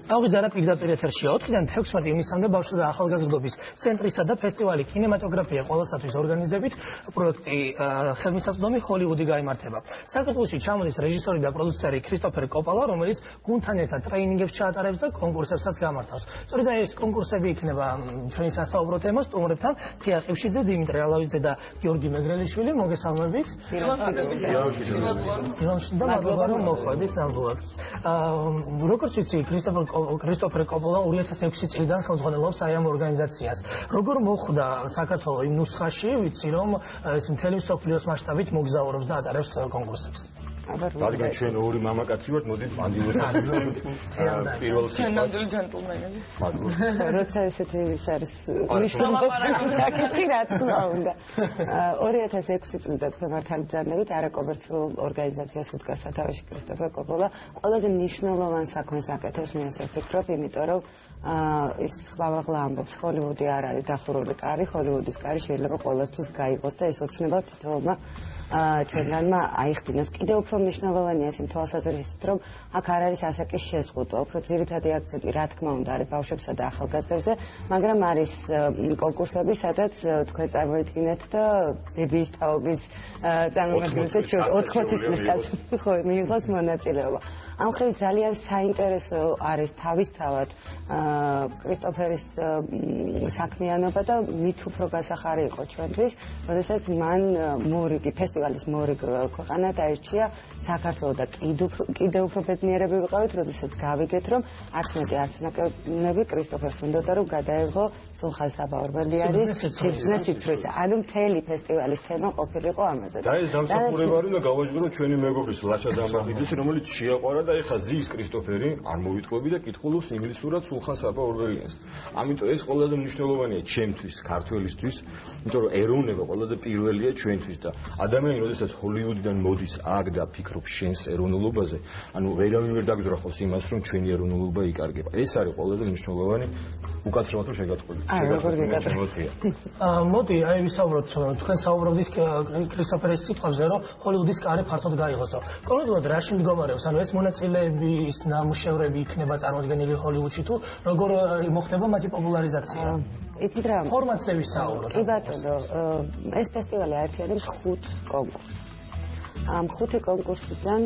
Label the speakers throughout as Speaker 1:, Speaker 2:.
Speaker 1: აღვიძარა პირდაპირ ეთერშია 4-დან 16 ივნისამდე ბავშვთა და ახალგაზრდობის ცენტრისა და ფესტივალი კინემატოგრაფია ყველასათვის ორგანიზებით პროექტი ხელმისაწვდომი ჰოლივუდი გაიმართება. საქართველოში ჩამოდის რეჟისორი და პროდიუსერი ქრისტოფერ კოპოლა, რომელიც გუნდთან ერთად ტრეინინგებს ჩაატარებს და კონკურსებსაც გამართავს. სწორედ ეს კონკურსები იქნება ჩვენი სასაუბრო თემა სტუმრებთან თია ყიფშიძე, დიმიტრი ალავიძე და გიორგი მეგრელიშვილი. მოგესალმებით. და მადლობა რომ მოხვედით ნამდვილად. როგორც ვიცი, ქრისტოფერ კოპოლა 2006 წლიდან ხელმძღვანელობს აი ამ ორგანიზაციას. როგორ მოხვდა საქართველო იმ ნუსხაში, ვიცი რომ ეს მთელი მსოფლიოს მასშტაბით მოგზაურობს და ატარებს კონკურსებს.
Speaker 2: რადგან ჩვენ ორი მამაკაცი ვართ, მოდით მანდილოსთან ვიწევთ პირველ
Speaker 3: ნამდვილი ჯენტლმენები.
Speaker 4: როცა ესეთი ის არის საკითხი რა თქმა უნდა. 2006 წლიდან თქვენ მართალი ძანებით არაკომერციულ ორგანიზაციას უდგას სათავეში ქრისტოფერ კოპოლა. ყველაზე მნიშვნელოვან საქმეს აკეთებს, მე ასე ვფიქრობ, იმიტომ რომ ის ხმამაღლა ამბობს, ჰოლივუდი არ არის დახურული კარი, ჰოლივუდის კარი შეიძლება ყველასთვის გაიყოს და ეს ოცნება თითოეულმა ჩვენგანმა აიხდინოს. კიდევ უფრო მნიშვნელოვანია ეს იმ თვალსაზრისით, რომ აქ არ არის ასაკის შეზღუდვა, უფრო ძირითადი აქცენტი რა თქმა უნდა არის ბავშვებსა და ახალგაზრდებზე, მაგრამ არის კონკურსები, სადაც თქვენ წარმოიდგინეთ და ბებიის თაობის წარმომადგენლებს 80 წლის კაცი ხო მიიღოს მონაწილეობა. ამ ხრივ ძალიან საინტერესო არის თავისთავად ქრისტოფერის საქმიანობა და მით უფრო გასახარი იყო ჩვენთვის, როდესაც მან მორიგი ფესტივალის მორიგ ქვეყანა დაერჩია საქართველო და კიდევ უფრო ბედნიერები ვიყავით, როდესაც გავიგეთ, რომ არც მეტი არც ნაკლებნები ქრისტოფერს უნდოდა რომ გადაეღო სულხან-საბა ორბელიანის სიცრუეს. ანუ მთელი ფესტივალის თემა ყოფილიყო ამაზე.
Speaker 2: და ეს დამსახურებარი უნდა გავაჟღეროთ ჩვენი მეგობრის ლაშა დამბარდიძის, რომელიც შეაყვარა და ეხლა ზის ქრისტოფერი არ მოვიტყვები და კითხულობს ინგლისურად სულხან-საბა ორბელიანს. ამიტომ ეს ყველაზე მნიშვნელოვანია ჩვენთვის, ქართველისთვის, იმიტომ რომ ეროვნება ყველაზე პირველია ჩვენთვის და ადამიანი, როდესაც ჰოლივუდიდან მოდის აქ და ფიქრობს შენს ეროვნულობაზე, ანუ ვერავინ ვერ დაგძრახავს იმას, რომ ჩვენი ეროვნულობა იკარგება. ეს არის ყველაზე მნიშვნელოვანი უკაცრავად რომ შეგატყობინოთ.
Speaker 1: მოდი, აი ვისაუბროთ, თქვენ საუბრობდით ქრისტოფერის სიტყვებზე, რომ ჰოლივუდის კარი ფართოდ გაიღოსო. კონკრეტულად რაში მდგომარეობს? ანუ ეს მონაწილეების ნამუშევრები იქნება წარმოდგენილი ჰოლივუდში თუ როგორ მოხდება მათი პოპულარიზაცია?
Speaker 4: იცით რა?
Speaker 1: ფორმატზე ვისაუბროთ.
Speaker 4: კი ბატონო, ეს ფესტივალი აერთიანებს 5 კონკურსს. ამ 5 კონკურსიდან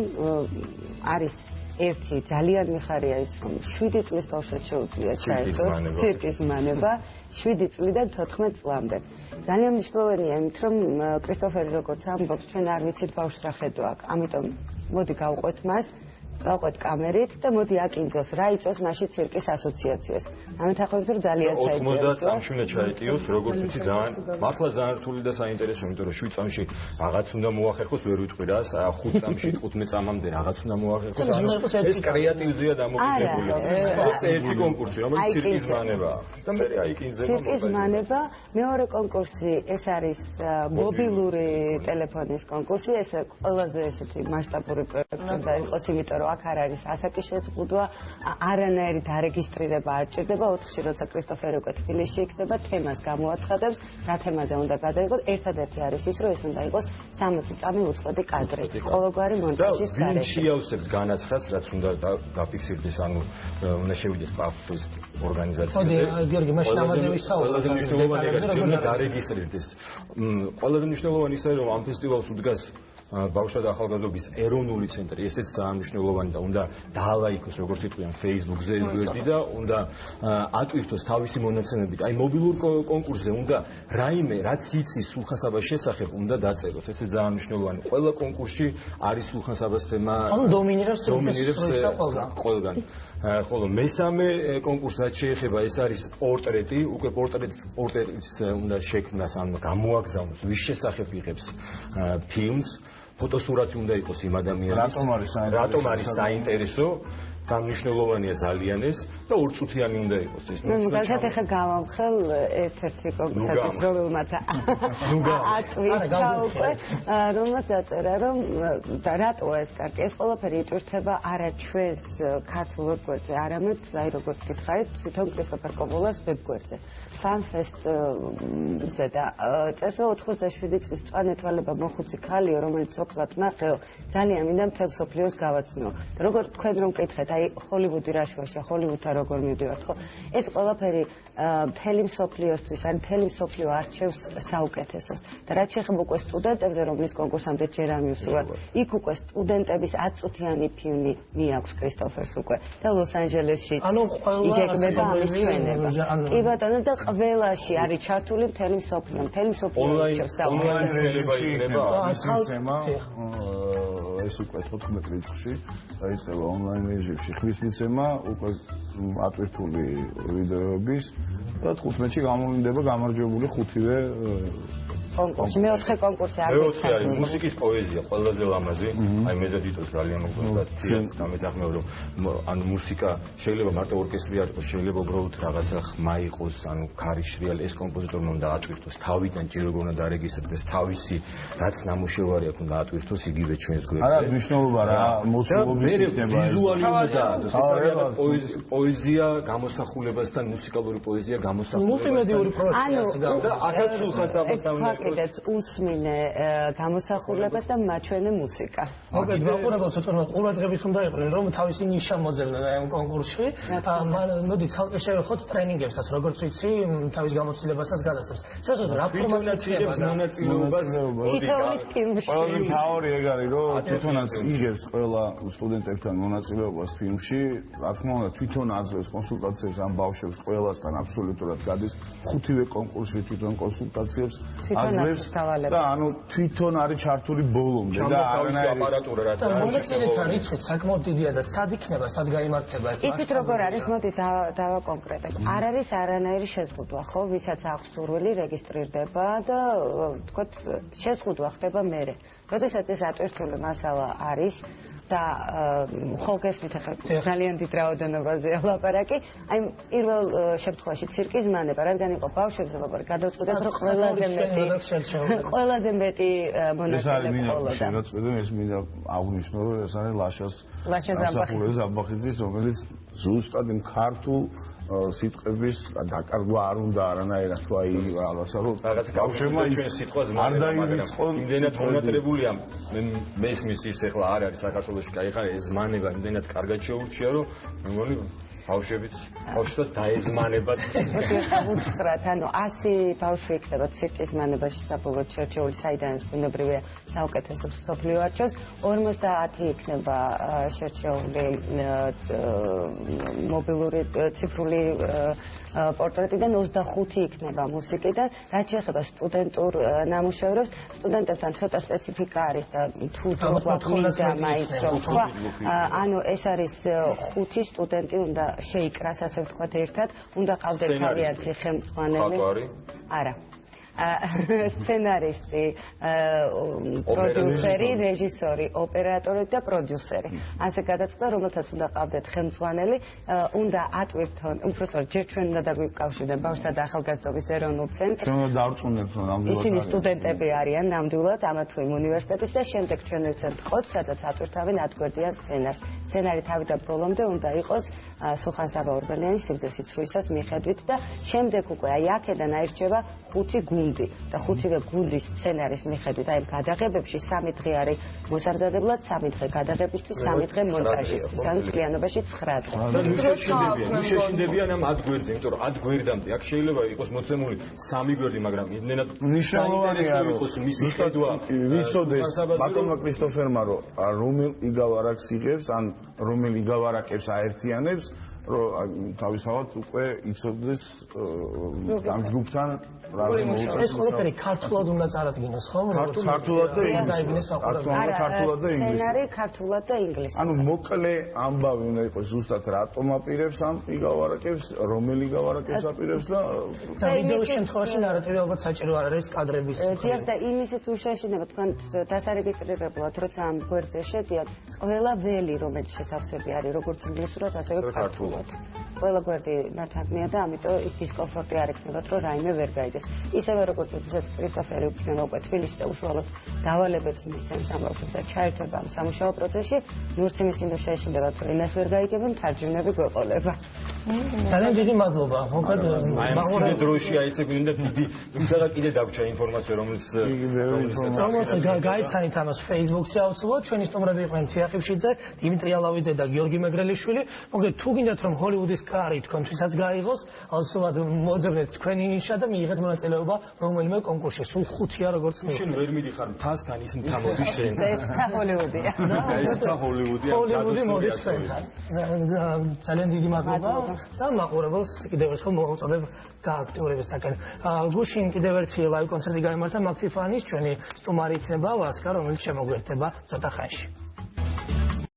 Speaker 4: არის ერთი ძალიან მიხარია ის, რომ 7 წლის ბავშვებს შეუძლია ჩაერთოს ცირკის მანება 7 წლიდან 14 წლამდე. ძალიან მნიშვნელოვანია იმით, რომ ქრისტოფერი როგორც ამბობს, ჩვენ არ ვიცით ბავშვს რა ხედვა აქვს. ამიტომ მოდი გავყვეთ მას, გავყვეთ კამერით და მოდი აკინძოს რა იწოს მასში ცირკის ასოციაციას. ამეთახმებით რომ ძალიან საინტერესოა.
Speaker 2: 90 წამში უნდა ჩაეტიოს, როგორც ვიცი, ძალიან მართლა ძალიან რთული და საინტერესო, იმიტომ რომ 7 წამში რაღაც უნდა მოახერხოს, ვერ ვიტყვი რა, 5 წამში 15 წამამდე რაღაც უნდა მოახერხოს. ეს კრეატივზეა დამოკიდებული. ეს ერთი კონკურსი, რომელიც ცირკის მანებაა. და მე აიკინძება
Speaker 4: ცირკის მანება, მეორე კონკურსი, ეს არის მობილური ტელეფონის კონკურსი, ეს ყველაზე ესეთი მასშტაბური პროექტი და იყოს, იმიტომ რომ აქ არ არის ასაკის შეზღუდვა, არანაირი დარეგისტრირება არ ჭირდება. 4-ში როცა ქრისტოფერი უკვე თბილისში იქნება, თემას გამოაცხადებს, რა თემაზე უნდა გადაიღოს. ერთადერთი არის ის, რომ ეს უნდა იყოს 60 წამი უწყვეტი კადრი. ყოველგვარი მონტაჟის გარეშე.
Speaker 2: ვინ შეავსებს განაცხადს, რაც უნდა გაფიქსირდეს, ანუ უნდა შევიდეს პაფის ორგანიზაციაზე.
Speaker 1: გიორგი, მაშინ ამაზე ვისაუბროთ.
Speaker 2: ყველაზე მნიშვნელოვანია, რომ დარეგისტრირდეს. ყველაზე მნიშვნელოვანი ის არის, რომ ამ ფესტივალს უდგას ბავშვთა და ახალგაზრდობის ეროვნული ცენტრი, ესეც ძალიან მნიშვნელოვანი და უნდა დაალაიქოს, როგორც იტყვიან, Facebook-ზე ეს გვერდი და უნდა ატვირთოს თავისი მონაცემებით. აი მობილურ კონკურსზე უნდა რაიმე, რაც იცის სულხან-საბას შესახებ, უნდა დაწეროს. ეს ძალიან მნიშვნელოვანი. ყველა კონკურსში არის სულხან-საბას თემა.
Speaker 1: ანუ დომინირებს
Speaker 2: ყველგან. ხოლო მესამე კონკურსი რაც შეეხება, ეს არის პორტრეტი, უკვე პორტრეტის უნდა შექმნას, ან გამოაგზავნოს, ვის შესახებ იღებს ფილმს. ფოტოსურათი უნდა იყოს იმ ადამიანის, რატომ არის საინტერესო, გამნიშნულოვანია ძალიან ეს და ორწუთიანი უნდა იყოს ეს.
Speaker 4: ნუ მაგალითად ახლა გავამხელ ერთ-ერთი კონკურსის რომელმაც ატვირთა უკვე, რომელმაც დაწერა, რომ რატოა ეს კარგი, ეს ყველაფერი იტვირთება არა ჩვენს ქართულ ვებგვერდზე, არამედ აი როგორც გითხარით, თვითონ ქრისტოფერ კოპოლას ვებგვერდზე. FanFest-ზე და წერს 87 წლის წვანეთვალება მოხუცი ქალიო, რომელიც სოფლად ნახეო, ძალიან მინდა მთელ მსოფლიოს გავაცნო. და როგორ თქვენ რომ მკითხეთ, აი ჰოლივუდი რა შუაშია, ჰოლივუდთან როგორ მივდივართ, ხო? ეს ყველაფერი მთელი მსოფლიოსთვის, ან მთელი მსოფლიო არჩევს საუკეთესოს. და რაც შეეხება უკვე სტუდენტებზე, რომლის კონკურსამდე ჯერ არ მივსურვათ, იქ უკვე სტუდენტების 10 წუთიანი ფილმი მიაქვს კრისტოფერს უკვე და ლოს-ანჯელესში იგეგმება ამის ჩვენება. კი ბატონო, და ყველაში არის ჩართული მთელი მსოფლიო არჩევს საუკეთესოს.
Speaker 3: ეს უკვე 14 რიცხვში დაიწყება ონლაინ რეჟიმში ხმის მიცემა უკვე ატვირთული ვიდეოების და 15-ში გამოვლინდება გამარჯვებული 5-ვე
Speaker 4: კონკურსი. მეოთხე კონკურსი არ
Speaker 2: მეოთხე არის მუსიკის პოეზია, ყველაზე ლამაზი. აი მე და თვითონ ძალიან მოგწონდა დამეთანხმებ რომ ანუ მუსიკა შეიძლება მარტო ორკესტრი არ იყოს, შეიძლება უბრალოდ რაღაცა ხმა იყოს, ანუ ქარიშრიალი ეს კომპოზიტორმა უნდა ატვირთოს თავიდან ჯერ როგორ უნდა დარეგისტრდეს თავისი რაც ნამუშევარი აქვს უნდა ატვირთოს იგივე ჩვენს გვერდზე.
Speaker 3: არა მნიშვნელობა რა მოცულობის იქნება
Speaker 2: ვიზუალი უნდა დაადოს. ეს არის პოეზია გამოსახულებასთან მუსიკალური პოეზია გამოსახულებასთან.
Speaker 1: მულტიმედიური პროექტია
Speaker 2: და ახალ სულხანს ამასწავლებს.
Speaker 4: კიდეც უსმინე გამოსახულებას და მაჩვენე მუსიკა.
Speaker 1: მოგეთ ვაყურებელს თვითონ ყურადღებით უნდა იყვნენ რომ თავისი ნიშა მოძებნონ ამ კონკურსში. მოდი ცალკე შევეხოთ ტრენინგებსაც, როგორც ვიცი, თავის გამოცდილებასაც გადასცემს. საერთოდ რა ფორმატიებს
Speaker 2: მონაწილეობას
Speaker 4: თითოეულის ფილმში.
Speaker 3: ყველაზე მთავარი ეგ არის რომ თვითონაც იღებს ყველა სტუდენტებთან მონაწილეობას ფილმში, რა თქმა უნდა თვითონ აძლევს კონსულტაციებს ამ ბავშვებს ყველასთან აბსოლუტურად გადის 5-ვე კონკურსში თვითონ კონსულტაციებს აძლევს და ანუ თვითონ არის ჩართული ბოლომდე და
Speaker 2: არანაირი აპარატურა რაც
Speaker 1: არის. მონაწილეთა რიცხვი საკმაოდ დიდია და სად იქნება, სად გაიმართება ეს?
Speaker 4: იცით როგორ არის, მოდი დავაკონკრეტებ. არ არის არანაირი შეზღუდვა, ხო, ვისაც აქვს სურვილი რეგისტრირდება და თქოთ შეზღუდვა ხდება მერე. როდესაც ეს ატვირთული მასალა არის და ხო გესმით ახლა ძალიან დიდ რაოდენობაზე ლაპარაკი. აი პირველ შემთხვევაში ცირკის მანება, რადგან იყო ბავშვებზე ლაპარაკი, გადავწყვეტეთ რომ ყველაზე მეტი მონაწილე ყოლოდა.
Speaker 3: ეს მინდა აღვნიშნო რომ ეს არის ლაშა ზამბახიძის, რომელიც ზუსტად იმ ქართულ სიტყვების დაკარგვა არ უნდა არანაირად თუ აი რაღაცა რომ
Speaker 2: ბავშვებმა ჩვენ სიტყვას
Speaker 3: არ დაივიწყონ
Speaker 2: იმდენად მონატრებულია მესმის ის ახლა არ არის საქართველოში კაი ეს ზმანება იმდენად კარგად შეურჩია რომ მე მგონი ბავშვებიც დაეზმანებათ.
Speaker 4: უცხრათ, ანუ 100 ბავშვი იქნება ცირკის მანებაში საბოლოოდ შერჩეული, საიდან ეს ბუნებრივია საუკეთესო მსოფლიო არჩევს, 50 იქნება შერჩეული მობილური ციფრული პორტრეტიდან, 25 იქნება მუსიკიდან. რაც შეეხება სტუდენტურ ნამუშევრებს, სტუდენტებთან ცოტა სპეციფიკა არის და თუ გვაქვს მაინც რომ თქვა, ანუ ეს არის 5 სტუდენტი უნდა შეიკრას, ასე ვთქვათ, ერთად, უნდა ყავდეთ თავიანთი ხელმძღვანელი. არა. სცენარისტი, პროდიუსერი, რეჟისორი, ოპერატორი და პროდიუსერი. ასე გადაწყდა, რომელთაც უნდა ყავდეთ ხელმძღვანელი, უნდა ატვირთონ, უბრალოდ ჯერ ჩვენ უნდა დაგვიკავშირდნენ ბავშვთა და ახალგაზრდობის ეროვნულ ცენტრს.
Speaker 3: ჩვენ უნდა დავწუნებთ ნამდვილად.
Speaker 4: ისინი სტუდენტები არიან ნამდვილად ამა თუ იმ უნივერსიტეტის და შემდეგ ჩვენ ვცემთ კოდს, სადაც ატვირთავენ ატგვერდიან სცენარს. სცენარი თავიდან ბოლომდე უნდა იყოს სულხან-საბა ორბელიანის სიგრძე სიცრუისას მიხედვით და შემდეგ უკვე აი აქედან აირჩევა 5 გუნდი და 5-ვე გუნდის სცენარის მიხედვით აი გადაღებებში 3 დღე არის მოსამზადებლად, 3 დღე გადაღებისთვის, 3 დღე მონტაჟისთვის, ანუ მთლიანობაში 9 დღე.
Speaker 2: და ნუ შეშინდებიან ამ 10 გვერდზე, იმიტომ რომ 10 გვერდამდე აქ შეიძლება იყოს მოცემული 3 გვერდი, მაგრამ იმდენად
Speaker 3: მნიშვნელოვანია რომ
Speaker 2: იყოს მისი ხედვა
Speaker 3: ვიცოდეს ბატონმა კრისტოფერმა რომ რომელ იგავარაკს იღებს, ან რომელ იგავარაკებს აერთიანებს, რომ თავისთავად უკვე იცოდეს ამ ჯგუფთან რაზე მოუწევს.
Speaker 1: ეს ყველაფერი ქართულად უნდა წარადგინოს, ხო?
Speaker 3: ქართულად და ინგლისურად. ქართულად და ინგლისურად.
Speaker 4: სცენარი ქართულად და ინგლისურად.
Speaker 3: ანუ მოკლე ამბავი უნდა იყოს ზუსტად რატომ აპირებს ამ იგავარაკებს, რომელი იგავარაკებს აპირებს და
Speaker 1: ვიდეოს შემთხვევაში ნარატივი ალბათ საჭირო არ არის კადრების.
Speaker 4: დიახ და იმისით უშაშინება თქვენ დასარეგისტრირებლად როცა ამ გვერდზე შედიათ, ყველა ველი რომელიც შესავსები არის როგორც ინგლისურად, ასევე ქართულად. ყველა გვერდი ნათარგმნია და ამიტომ ის დისკომფორტი არ ექნებათ რომ რაიმე ვერ გაიგეს. ისევე როგორც ვთქვით, კრისტოფერი უქნება უკვე თბილისში და უშუალოდ დავალებებს მისცემს ამ ბავშვებს და ჩაერთვება ამ სამუშაო პროცესში, ნურც იმის იმას შეეშინდებათ, რომ იმას ვერ გაიგებენ, თარჯიმნები გვეყოლება.
Speaker 1: ძალიან დიდი მადლობა. მოკლედ
Speaker 2: მაგორე დროში აი ესე გვინდა დიდი თუმცა კიდე დაგვჭა ინფორმაცია რომელიც
Speaker 1: გაიცანით ამას Facebook-ზე აუცილებლად ჩვენი სტუმრები იყვნენ თიახიბშიძე, დიმიტრი ალავიძე და გიორგი მეგრელიშვილი. მოკლედ თუ გინდათ რომ ჰოლივუდის კარი თქვენთვისაც გაიღოს, აუცილებლად მოძებნეთ თქვენი ნიშა და მიიღეთ მონაწილეობა რომელიმე კონკურსში. სულ 5-ია როგორც
Speaker 2: შენ ვერ მიდიხარ მთასთან ის მთა მოდის შენ.
Speaker 4: ეს მთა ჰოლივუდია.
Speaker 2: ეს მთა ჰოლივუდია.
Speaker 1: ჰოლივუდი მოდის ჩვენთან. ძალიან დიდი მადლობა და მაყურებელს კიდევ ერთხელ მოვუწოდებ გააქტიურებისაკენ. გუშინ კიდევ ერთი ლაივ კონცერტი გაიმართა მაგთიფანის ჩვენი სტუმარი იქნება ვასკა, რომელიც შემოგვერთება ცოტა ხანში.